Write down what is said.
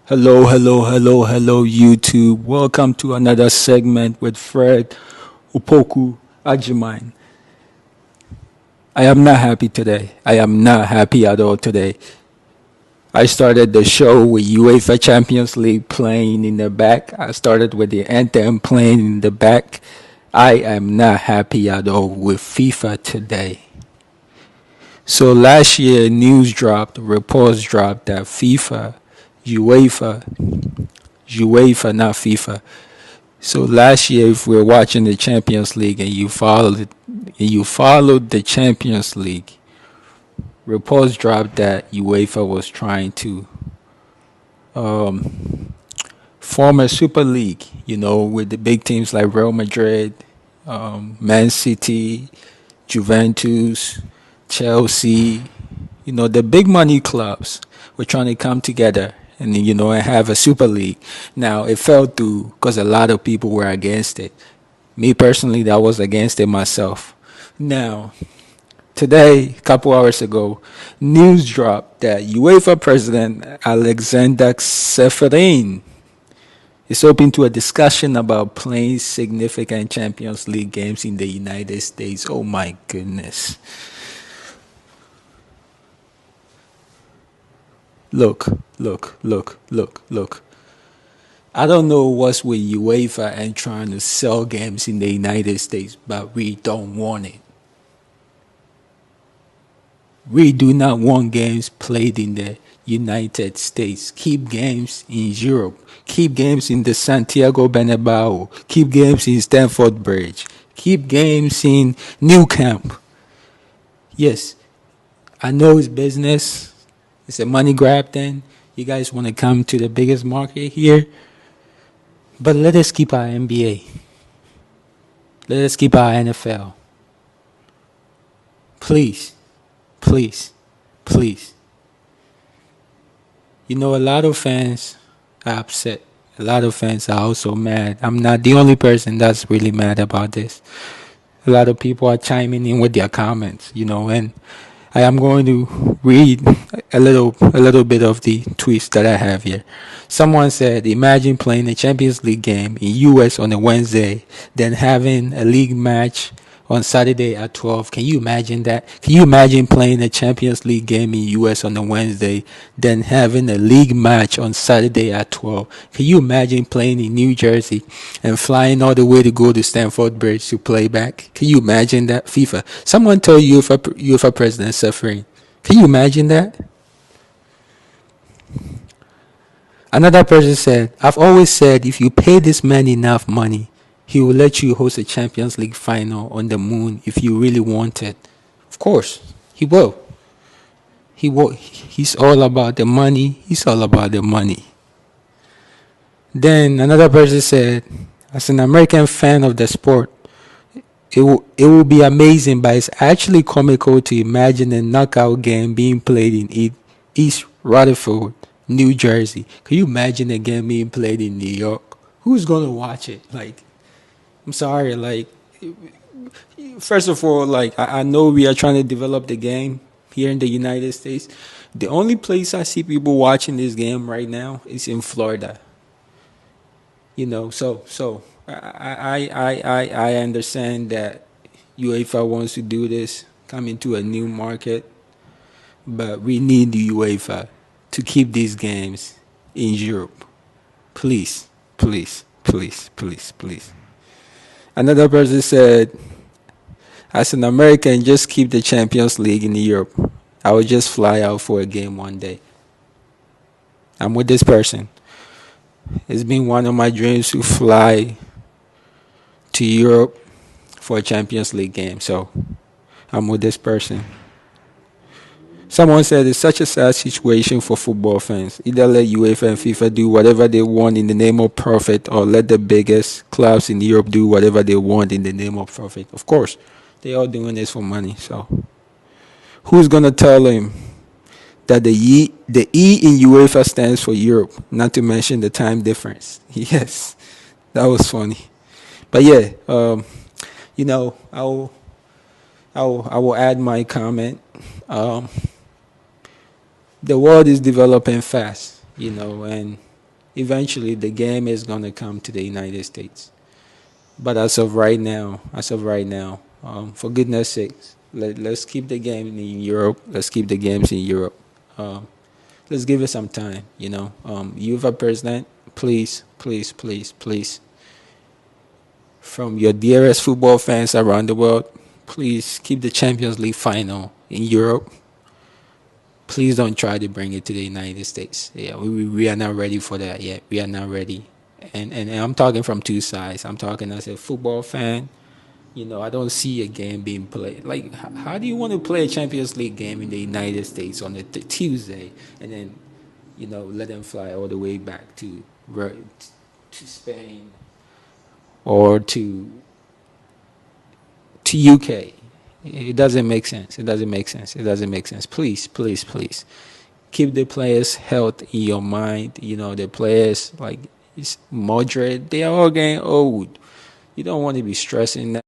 Hello, hello, hello, hello, YouTube. Welcome to another segment with Fred Upoku Ajimine. I am not happy today. I am not happy at all today. I started the show with UEFA Champions League playing in the back. I started with the anthem playing in the back. I am not happy at all with FIFA today. So last year, news dropped, reports dropped that UEFA, not FIFA. So last year, if we're watching the Champions League and you followed the Champions League, reports dropped that UEFA was trying to form a super league. With the big teams like Real Madrid, Man City, Juventus, Chelsea. The big money clubs were trying to come together and have a super league. Now it fell through because a lot of people were against it. Me personally, I was against it myself. Now, today, a couple hours ago, news dropped that UEFA President Aleksander Ceferin is open to a discussion about playing significant Champions League games in the United States. Oh my goodness. Look, look. I don't know what's with UEFA and trying to sell games in the United States, but we don't want it. We do not want games played in the United States. Keep games in Europe. Keep games in the Santiago Bernabeu. Keep games in Stamford Bridge. Keep games in New Camp. Yes, I know it's business. It's a money grab thing. You guys want to come to the biggest market here. But let us keep our NBA. Let us keep our NFL. Please. Please. A lot of fans are upset. A lot of fans are also mad. I'm not the only person that's really mad about this. A lot of people are chiming in with their comments, and I am going to read a little bit of the tweets that I have here. Someone said, imagine playing a Champions League game in US on a Wednesday, then having a league match on Saturday at 12. Can you imagine that? Can you imagine playing a Champions League game in US on a Wednesday, then having a league match on Saturday at 12? Can you imagine playing in New Jersey and flying all the way to go to Stamford Bridge to play back? Can you imagine that? FIFA. Someone told UEFA President Ceferin. Can you imagine that? Another person said, I've always said if you pay this man enough money, he will let you host a Champions League final on the moon if you really want it. Of course, he will. He will. He's all about the money. He's all about the money. Then another person said, as an American fan of the sport, it will be amazing, but it's actually comical to imagine a knockout game being played in East Rutherford, New Jersey. Can you imagine a game being played in New York? Who's gonna watch it? I'm sorry, first of all, I know we are trying to develop the game here in the United States. The only place I see people watching this game right now is in Florida. So I understand that UEFA wants to do this, come into a new market, but we need the UEFA to keep these games in Europe. Please. Another person said, as an American, just keep the Champions League in Europe. I would just fly out for a game one day. I'm with this person. It's been one of my dreams to fly to Europe for a Champions League game. So I'm with this person. Someone said it's such a sad situation for football fans. Either let UEFA and FIFA do whatever they want in the name of profit, or let the biggest clubs in Europe do whatever they want in the name of profit. Of course, they are doing this for money. So who's gonna tell him that the E in UEFA stands for Europe? Not to mention the time difference. Yes, that was funny. But yeah, I will add my comment. The world is developing fast, and Eventually, the game is gonna come to the United States. But as of right now, for goodness sakes, let's keep the game in Europe. Let's keep the games in Europe. Um, let's give it some time. Uefa president, please, please, please, please, from your dearest football fans around the world, please keep the Champions League final in Europe. Please don't try to bring it to the United States. Yeah, we are not ready for that yet. We are not ready. And I'm talking from two sides. I'm talking as a football fan. I don't see a game being played. Like, how do you want to play a Champions League game in the United States on a Tuesday, and then, let them fly all the way back to Spain or to UK? It doesn't make sense. It doesn't make sense. It doesn't make sense. Please, please, please, keep the players' health in your mind. The players like it's Madrid, they are all getting old. You don't want to be stressing